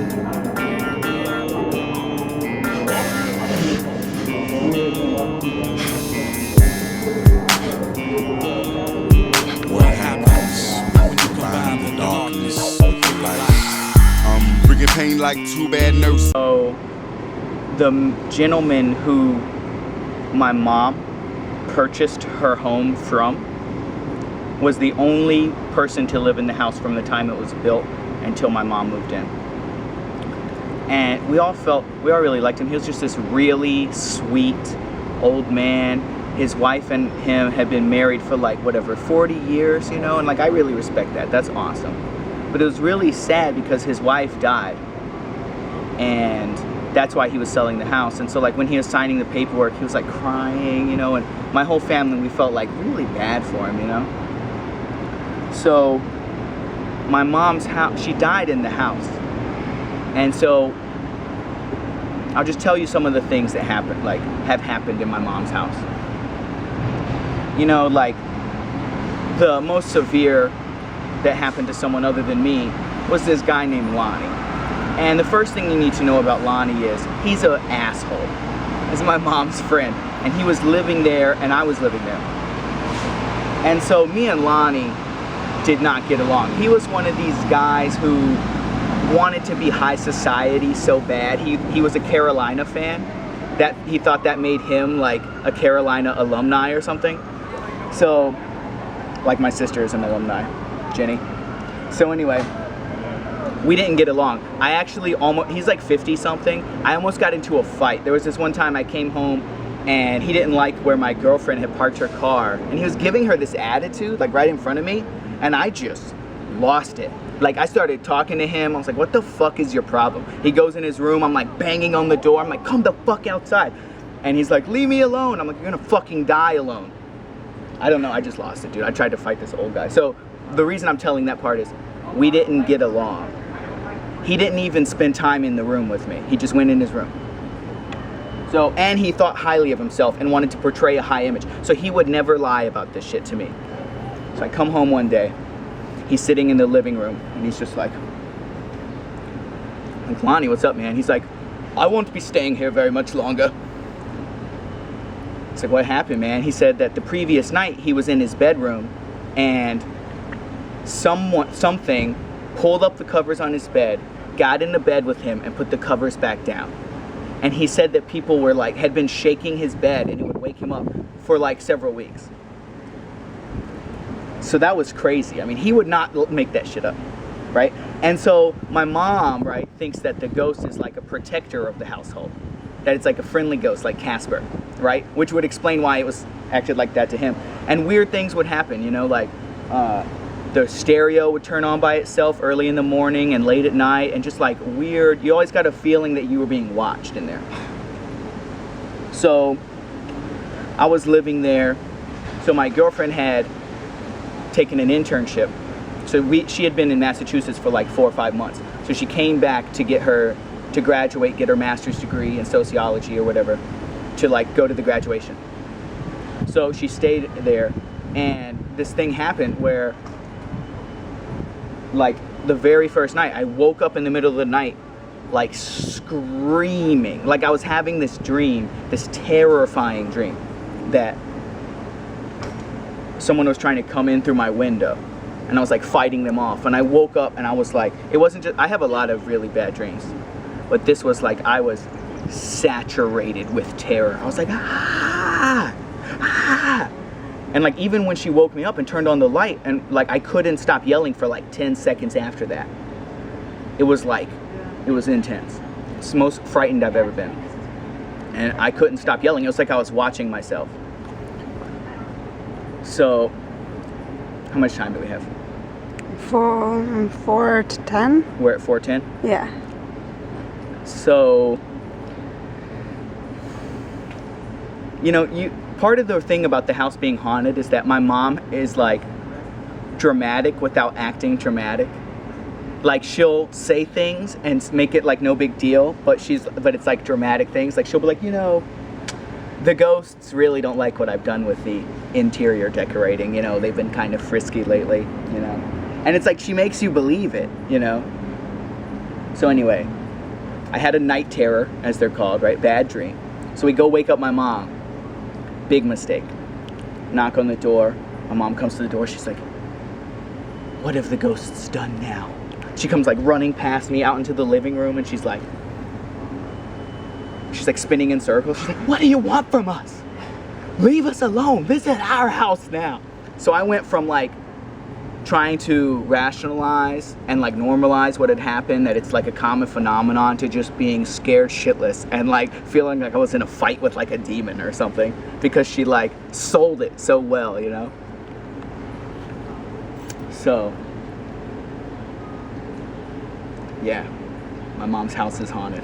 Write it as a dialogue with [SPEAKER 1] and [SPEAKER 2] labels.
[SPEAKER 1] What happens when you combine the darkness with the light? Bringing pain like two bad nurses.
[SPEAKER 2] So the gentleman who my mom purchased her home from was the only person to live in the house from the time it was built until my mom moved in. And we all really liked him. He was just this really sweet old man. His wife and him had been married for like 40 years, you know, and like I really respect that. That's awesome. But it was really sad because his wife died, and that's why he was selling the house. And so like when he was signing the paperwork, he was like crying, you know, and my whole family, we felt like really bad for him, you know. So my mom's house, she died in the house. And so I'll just tell you some of the things that happened, like have happened in my mom's house. You know, like the most severe that happened to someone other than me was this guy named Lonnie. And the first thing you need to know about Lonnie is he's an asshole. He's my mom's friend, and he was living there and I was living there. And so me and Lonnie did not get along. He was one of these guys who wanted to be high society so bad. He was a Carolina fan. That he thought that made him like a Carolina alumni or something. So, like my sister is an alumni, Jenny. So anyway, we didn't get along. I actually he's like 50 something. I almost got into a fight. There was this one time I came home and he didn't like where my girlfriend had parked her car, and he was giving her this attitude like right in front of me, and I just lost it. Like I started talking to him. I was like, what the fuck is your problem? He goes in his room. I'm like banging on the door. I'm like, come the fuck outside. And he's like, leave me alone. I'm like, you're gonna fucking die alone. I don't know, I just lost it, dude. I tried to fight this old guy. So the reason I'm telling that part is we didn't get along. He didn't even spend time in the room with me. He just went in his room. So, and he thought highly of himself and wanted to portray a high image. So he would never lie about this shit to me. So I come home one day. He's sitting in the living room and he's just like, Lonnie, what's up, man? He's like, I won't be staying here very much longer. It's like, what happened, man? He said that the previous night he was in his bedroom and something pulled up the covers on his bed, got into bed with him and put the covers back down. And he said that people were like, had been shaking his bed and it would wake him up for like several weeks. So that was crazy. I mean, he would not make that shit up, right? And so my mom, right, thinks that the ghost is like a protector of the household. That it's like a friendly ghost, like Casper, right? Which would explain why it was acted like that to him. And weird things would happen, you know, like the stereo would turn on by itself early in the morning and late at night, and just like weird, you always got a feeling that you were being watched in there. So I was living there. So my girlfriend had taken an internship. So she had been in Massachusetts for like 4 or 5 months. So she came back to graduate, get her master's degree in sociology or whatever, to like go to the graduation. So she stayed there, and this thing happened where like the very first night, I woke up in the middle of the night like screaming. Like I was having this dream, this terrifying dream, that someone was trying to come in through my window, and I was like fighting them off. And I woke up and I was like, it wasn't just, I have a lot of really bad dreams, but this was like, I was saturated with terror. I was like, ah, ah. And like, even when she woke me up and turned on the light, and like, I couldn't stop yelling for like 10 seconds after that. It was like, it was intense. It's the most frightened I've ever been. And I couldn't stop yelling. It was like I was watching myself. So, how much time do we have?
[SPEAKER 3] 4 to 10.
[SPEAKER 2] We're at 4:10?
[SPEAKER 3] Yeah.
[SPEAKER 2] So, you know, part of the thing about the house being haunted is that my mom is like dramatic without acting dramatic. Like she'll say things and make it like no big deal, but it's like dramatic things. Like she'll be like, you know, the ghosts really don't like what I've done with the interior decorating. You know, they've been kind of frisky lately, you know. And it's like she makes you believe it, you know. So anyway, I had a night terror, as they're called, right? Bad dream. So we go wake up my mom. Big mistake. Knock on the door. My mom comes to the door. She's like, what have the ghosts done now? She comes like running past me out into the living room, and she's like spinning in circles. She's like, what do you want from us? Leave us alone. This is our house now. So I went from like trying to rationalize and like normalize what had happened, that it's like a common phenomenon, to just being scared shitless and like feeling like I was in a fight with like a demon or something, because she like sold it so well, you know? So, yeah, my mom's house is haunted.